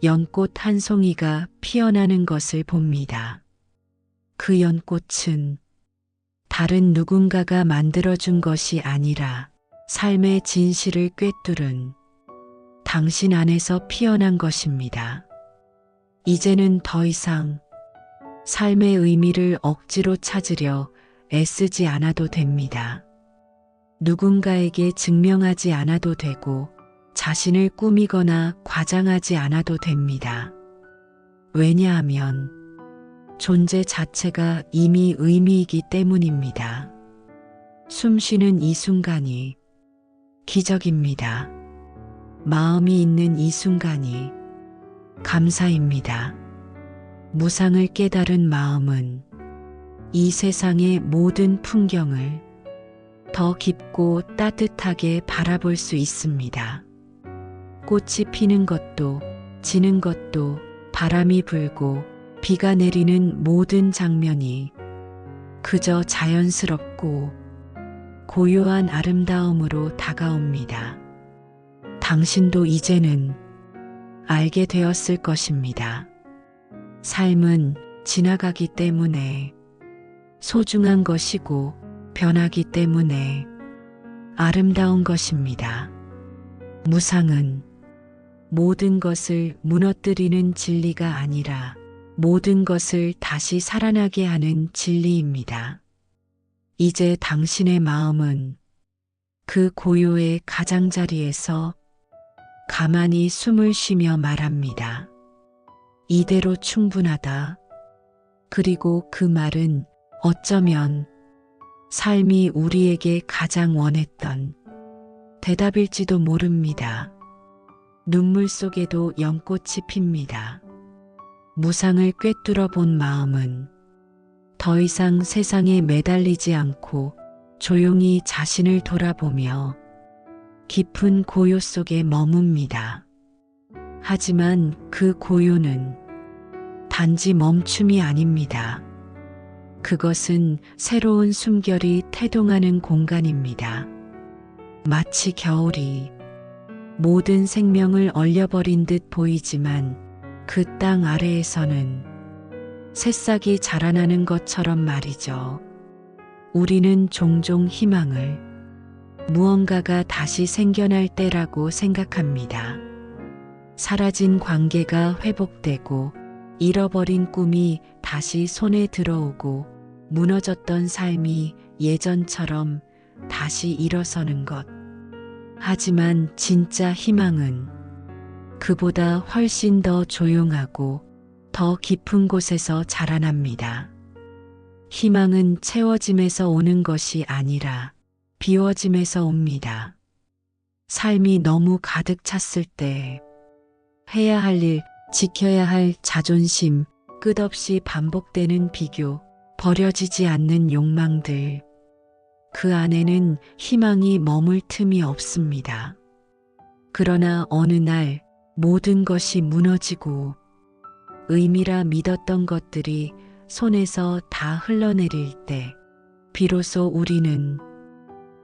A: 연꽃 한 송이가 피어나는 것을 봅니다. 그 연꽃은 다른 누군가가 만들어준 것이 아니라 삶의 진실을 꿰뚫은 당신 안에서 피어난 것입니다. 이제는 더 이상 삶의 의미를 억지로 찾으려 애쓰지 않아도 됩니다. 누군가에게 증명하지 않아도 되고 자신을 꾸미거나 과장하지 않아도 됩니다. 왜냐하면 존재 자체가 이미 의미이기 때문입니다. 숨 쉬는 이 순간이 기적입니다. 마음이 있는 이 순간이 감사입니다. 무상을 깨달은 마음은 이 세상의 모든 풍경을 더 깊고 따뜻하게 바라볼 수 있습니다. 꽃이 피는 것도 지는 것도 바람이 불고 비가 내리는 모든 장면이 그저 자연스럽고 고요한 아름다움으로 다가옵니다. 당신도 이제는 알게 되었을 것입니다. 삶은 지나가기 때문에 소중한 것이고 변하기 때문에 아름다운 것입니다. 무상은 모든 것을 무너뜨리는 진리가 아니라 모든 것을 다시 살아나게 하는 진리입니다. 이제 당신의 마음은 그 고요의 가장자리에서 가만히 숨을 쉬며 말합니다. 이대로 충분하다. 그리고 그 말은 어쩌면 삶이 우리에게 가장 원했던 대답일지도 모릅니다. 눈물 속에도 연꽃이 핍니다. 무상을 꿰뚫어 본 마음은 더 이상 세상에 매달리지 않고 조용히 자신을 돌아보며 깊은 고요 속에 머뭅니다. 하지만 그 고요는 단지 멈춤이 아닙니다. 그것은 새로운 숨결이 태동하는 공간입니다. 마치 겨울이 모든 생명을 얼려버린 듯 보이지만 그 땅 아래에서는 새싹이 자라나는 것처럼 말이죠. 우리는 종종 희망을 무언가가 다시 생겨날 때라고 생각합니다. 사라진 관계가 회복되고 잃어버린 꿈이 다시 손에 들어오고 무너졌던 삶이 예전처럼 다시 일어서는 것. 하지만 진짜 희망은 그보다 훨씬 더 조용하고 더 깊은 곳에서 자라납니다. 희망은 채워짐에서 오는 것이 아니라 비워짐에서 옵니다. 삶이 너무 가득 찼을 때 해야 할 일, 지켜야 할 자존심, 끝없이 반복되는 비교, 버려지지 않는 욕망들. 그 안에는 희망이 머물 틈이 없습니다. 그러나 어느 날 모든 것이 무너지고 의미라 믿었던 것들이 손에서 다 흘러내릴 때 비로소 우리는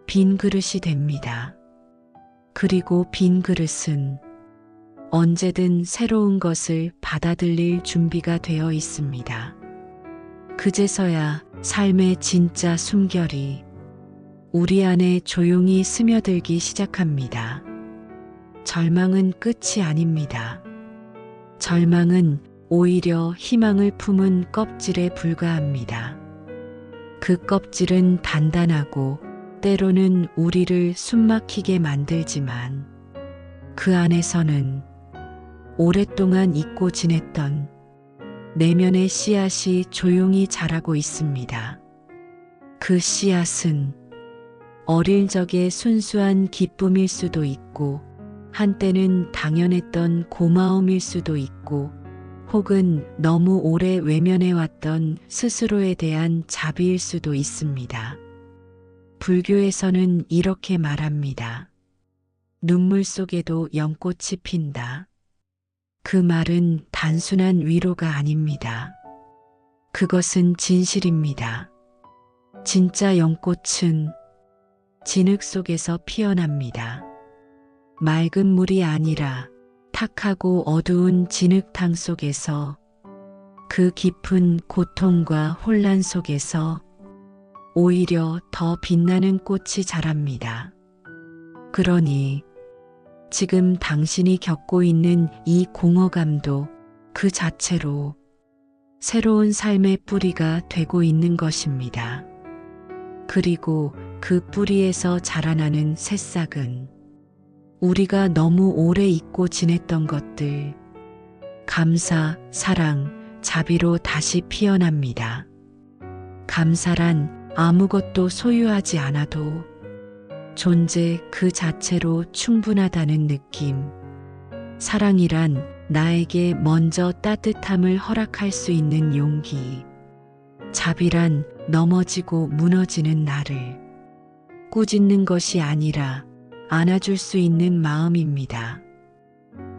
A: 빈 그릇이 됩니다. 그리고 빈 그릇은 언제든 새로운 것을 받아들일 준비가 되어 있습니다. 그제서야 삶의 진짜 숨결이 우리 안에 조용히 스며들기 시작합니다. 절망은 끝이 아닙니다. 절망은 오히려 희망을 품은 껍질에 불과합니다. 그 껍질은 단단하고 때로는 우리를 숨막히게 만들지만 그 안에서는 오랫동안 잊고 지냈던 내면의 씨앗이 조용히 자라고 있습니다. 그 씨앗은 어릴 적의 순수한 기쁨일 수도 있고 한때는 당연했던 고마움일 수도 있고 혹은 너무 오래 외면해왔던 스스로에 대한 자비일 수도 있습니다. 불교에서는 이렇게 말합니다. 눈물 속에도 연꽃이 핀다. 그 말은 단순한 위로가 아닙니다. 그것은 진실입니다. 진짜 연꽃은 진흙 속에서 피어납니다. 맑은 물이 아니라 탁하고 어두운 진흙탕 속에서 그 깊은 고통과 혼란 속에서 오히려 더 빛나는 꽃이 자랍니다. 그러니 지금 당신이 겪고 있는 이 공허감도 그 자체로 새로운 삶의 뿌리가 되고 있는 것입니다. 그리고 그 뿌리에서 자라나는 새싹은 우리가 너무 오래 잊고 지냈던 것들, 감사, 사랑, 자비로 다시 피어납니다. 감사란 아무것도 소유하지 않아도 존재 그 자체로 충분하다는 느낌. 사랑이란 나에게 먼저 따뜻함을 허락할 수 있는 용기. 자비란 넘어지고 무너지는 나를 꾸짖는 것이 아니라 안아줄 수 있는 마음입니다.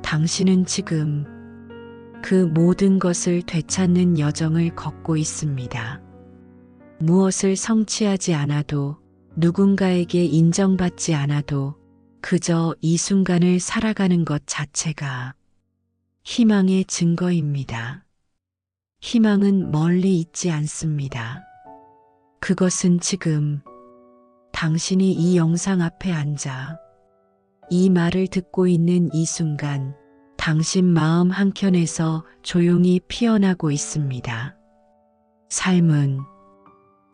A: 당신은 지금 그 모든 것을 되찾는 여정을 걷고 있습니다. 무엇을 성취하지 않아도 누군가에게 인정받지 않아도 그저 이 순간을 살아가는 것 자체가 희망의 증거입니다. 희망은 멀리 있지 않습니다. 그것은 지금 당신이 이 영상 앞에 앉아 이 말을 듣고 있는 이 순간 당신 마음 한켠에서 조용히 피어나고 있습니다. 삶은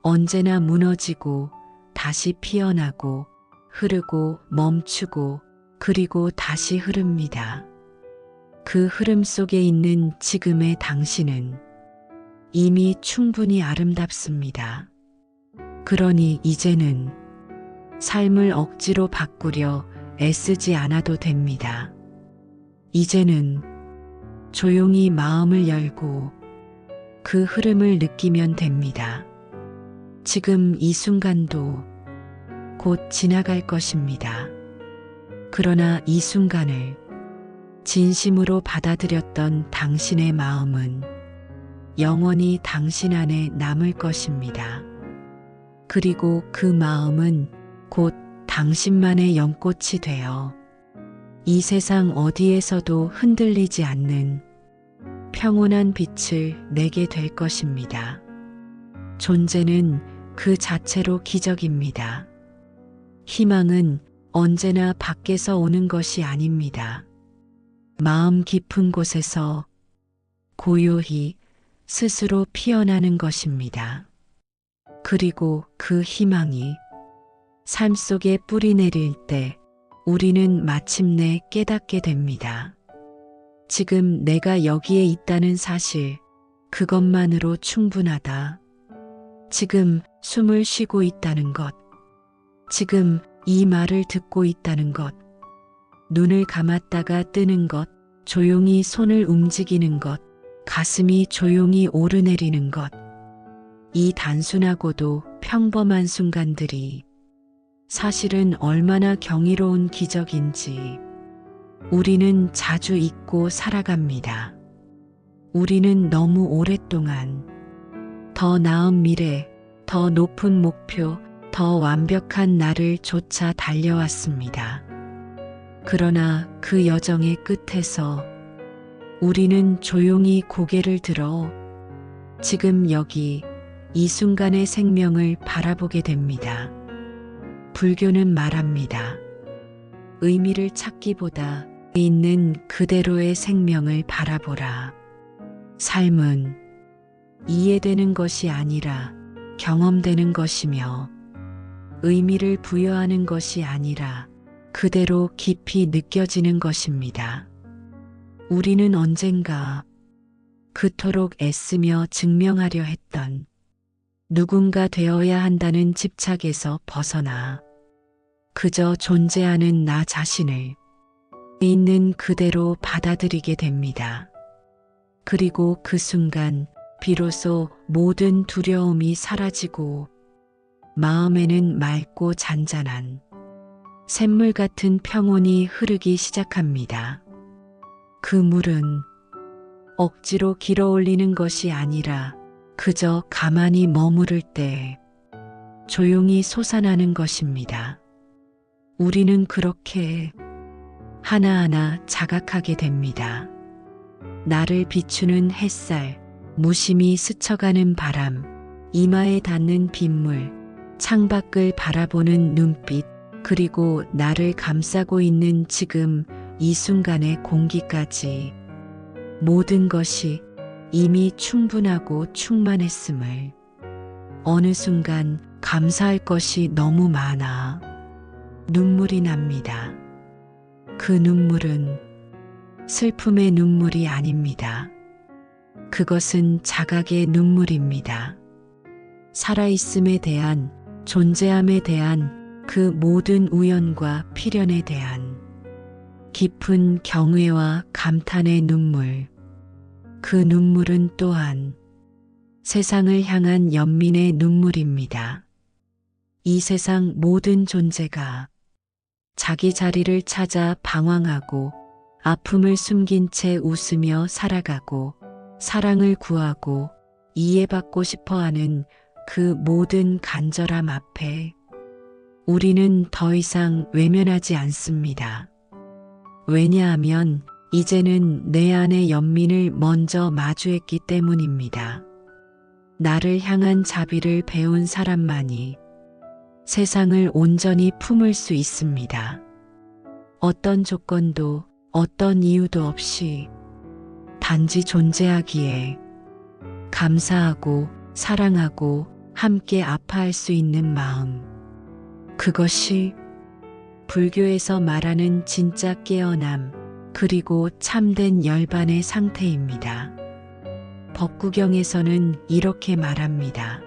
A: 언제나 무너지고 다시 피어나고 흐르고 멈추고 그리고 다시 흐릅니다. 그 흐름 속에 있는 지금의 당신은 이미 충분히 아름답습니다. 그러니 이제는 삶을 억지로 바꾸려 애쓰지 않아도 됩니다. 이제는 조용히 마음을 열고 그 흐름을 느끼면 됩니다. 지금 이 순간도 곧 지나갈 것입니다. 그러나 이 순간을 진심으로 받아들였던 당신의 마음은 영원히 당신 안에 남을 것입니다. 그리고 그 마음은 곧 당신만의 연꽃이 되어 이 세상 어디에서도 흔들리지 않는 평온한 빛을 내게 될 것입니다. 존재는 그 자체로 기적입니다. 희망은 언제나 밖에서 오는 것이 아닙니다. 마음 깊은 곳에서 고요히 스스로 피어나는 것입니다. 그리고 그 희망이 삶 속에 뿌리 내릴 때 우리는 마침내 깨닫게 됩니다. 지금 내가 여기에 있다는 사실, 그것만으로 충분하다. 지금 숨을 쉬고 있다는 것, 지금 이 말을 듣고 있다는 것, 눈을 감았다가 뜨는 것, 조용히 손을 움직이는 것, 가슴이 조용히 오르내리는 것. 이 단순하고도 평범한 순간들이 사실은 얼마나 경이로운 기적인지 우리는 자주 잊고 살아갑니다. 우리는 너무 오랫동안 더 나은 미래, 더 높은 목표, 더 완벽한 나를 쫓아 달려왔습니다. 그러나 그 여정의 끝에서 우리는 조용히 고개를 들어 지금 여기 이 순간의 생명을 바라보게 됩니다. 불교는 말합니다. 의미를 찾기보다 있는 그대로의 생명을 바라보라. 삶은 이해되는 것이 아니라 경험되는 것이며 의미를 부여하는 것이 아니라 그대로 깊이 느껴지는 것입니다. 우리는 언젠가 그토록 애쓰며 증명하려 했던 누군가 되어야 한다는 집착에서 벗어나 그저 존재하는 나 자신을 있는 그대로 받아들이게 됩니다. 그리고 그 순간 비로소 모든 두려움이 사라지고 마음에는 맑고 잔잔한 샘물 같은 평온이 흐르기 시작합니다. 그 물은 억지로 길어올리는 것이 아니라 그저 가만히 머무를 때 조용히 솟아나는 것입니다. 우리는 그렇게 하나하나 자각하게 됩니다. 나를 비추는 햇살, 무심히 스쳐가는 바람, 이마에 닿는 빗물, 창밖을 바라보는 눈빛, 그리고 나를 감싸고 있는 지금 이 순간의 공기까지 모든 것이 이미 충분하고 충만했음을 어느 순간 감사할 것이 너무 많아 눈물이 납니다. 그 눈물은 슬픔의 눈물이 아닙니다. 그것은 자각의 눈물입니다. 살아있음에 대한, 존재함에 대한 그 모든 우연과 필연에 대한 깊은 경외와 감탄의 눈물. 그 눈물은 또한 세상을 향한 연민의 눈물입니다. 이 세상 모든 존재가 자기 자리를 찾아 방황하고 아픔을 숨긴 채 웃으며 살아가고 사랑을 구하고 이해받고 싶어하는 그 모든 간절함 앞에 우리는 더 이상 외면하지 않습니다. 왜냐하면 이제는 내 안의 연민을 먼저 마주했기 때문입니다. 나를 향한 자비를 배운 사람만이 세상을 온전히 품을 수 있습니다. 어떤 조건도 어떤 이유도 없이 단지 존재하기에 감사하고 사랑하고 함께 아파할 수 있는 마음. 그것이 불교에서 말하는 진짜 깨어남, 그리고 참된 열반의 상태입니다. 법구경에서는 이렇게 말합니다.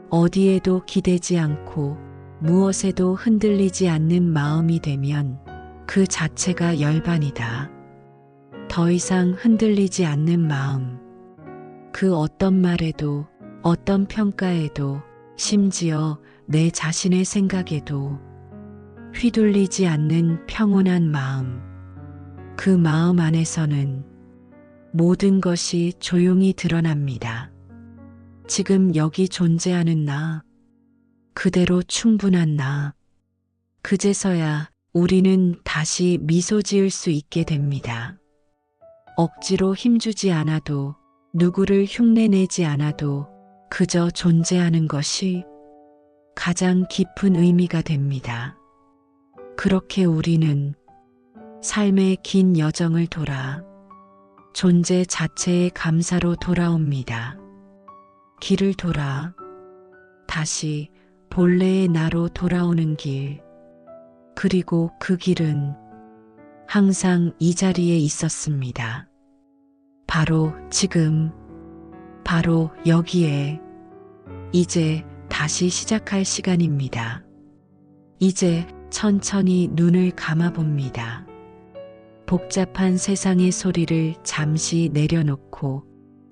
A: 어디에도 기대지 않고 무엇에도 흔들리지 않는 마음이 되면 그 자체가 열반이다. 더 이상 흔들리지 않는 마음. 그 어떤 말에도 어떤 평가에도 심지어 내 자신의 생각에도 휘둘리지 않는 평온한 마음. 그 마음 안에서는 모든 것이 조용히 드러납니다. 지금 여기 존재하는 나, 그대로 충분한 나. 그제서야 우리는 다시 미소 지을 수 있게 됩니다. 억지로 힘주지 않아도, 누구를 흉내내지 않아도 그저 존재하는 것이 가장 깊은 의미가 됩니다. 그렇게 우리는 삶의 긴 여정을 돌아 존재 자체의 감사로 돌아옵니다. 길을 돌아 다시 본래의 나로 돌아오는 길. 그리고 그 길은 항상 이 자리에 있었습니다. 바로 지금, 바로 여기에. 이제 다시 시작할 시간입니다. 이제 천천히 눈을 감아봅니다. 복잡한 세상의 소리를 잠시 내려놓고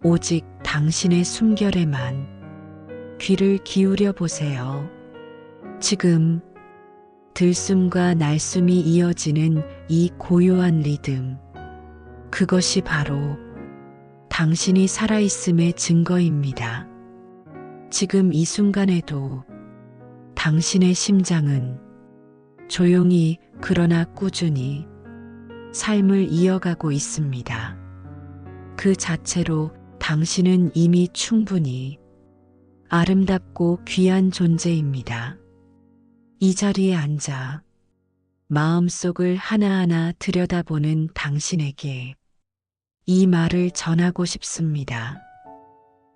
A: 오직 당신의 숨결에만 귀를 기울여 보세요. 지금 들숨과 날숨이 이어지는 이 고요한 리듬. 그것이 바로 당신이 살아있음의 증거입니다. 지금 이 순간에도 당신의 심장은 조용히 그러나 꾸준히 삶을 이어가고 있습니다. 그 자체로 당신은 이미 충분히 아름답고 귀한 존재입니다. 이 자리에 앉아 마음속을 하나하나 들여다보는 당신에게 이 말을 전하고 싶습니다.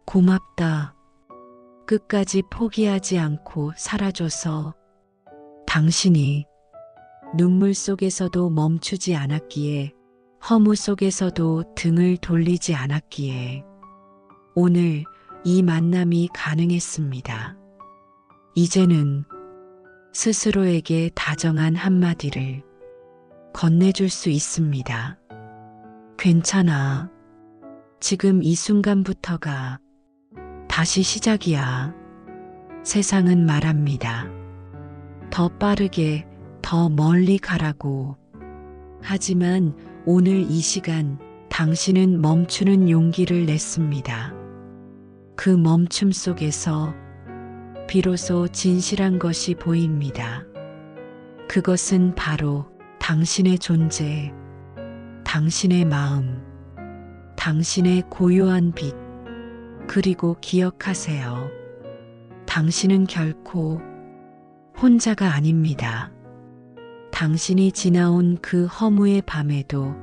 A: 고맙다. 끝까지 포기하지 않고 살아줘서. 당신이 눈물 속에서도 멈추지 않았기에, 허무 속에서도 등을 돌리지 않았기에 오늘 이 만남이 가능했습니다. 이제는 스스로에게 다정한 한마디를 건네줄 수 있습니다. 괜찮아. 지금 이 순간부터가 다시 시작이야. 세상은 말합니다. 더 빠르게, 더 멀리 가라고. 하지만 오늘 이 시간 당신은 멈추는 용기를 냈습니다. 그 멈춤 속에서 비로소 진실한 것이 보입니다. 그것은 바로 당신의 존재, 당신의 마음, 당신의 고요한 빛. 그리고 기억하세요. 당신은 결코 혼자가 아닙니다. 당신이 지나온 그 허무의 밤에도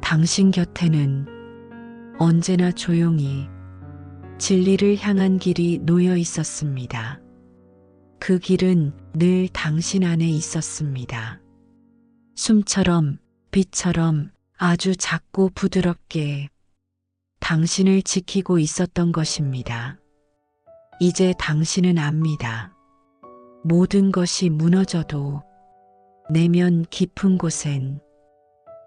A: 당신 곁에는 언제나 조용히 진리를 향한 길이 놓여 있었습니다. 그 길은 늘 당신 안에 있었습니다. 숨처럼, 빛처럼 아주 작고 부드럽게 당신을 지키고 있었던 것입니다. 이제 당신은 압니다. 모든 것이 무너져도 내면 깊은 곳엔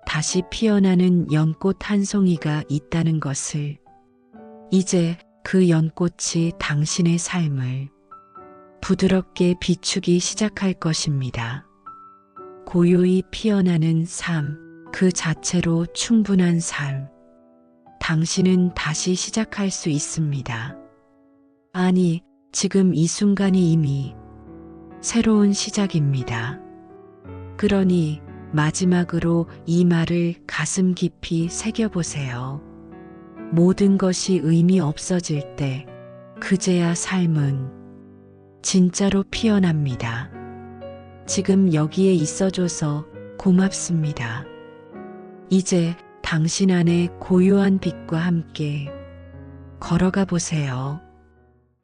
A: 다시 피어나는 연꽃 한 송이가 있다는 것을. 이제 그 연꽃이 당신의 삶을 부드럽게 비추기 시작할 것입니다. 고요히 피어나는 삶, 그 자체로 충분한 삶. 당신은 다시 시작할 수 있습니다. 아니, 지금 이 순간이 이미 새로운 시작입니다. 그러니 마지막으로 이 말을 가슴 깊이 새겨보세요. 모든 것이 의미 없어질 때 그제야 삶은 진짜로 피어납니다. 지금 여기에 있어줘서 고맙습니다. 이제 당신 안에 고요한 빛과 함께 걸어가 보세요.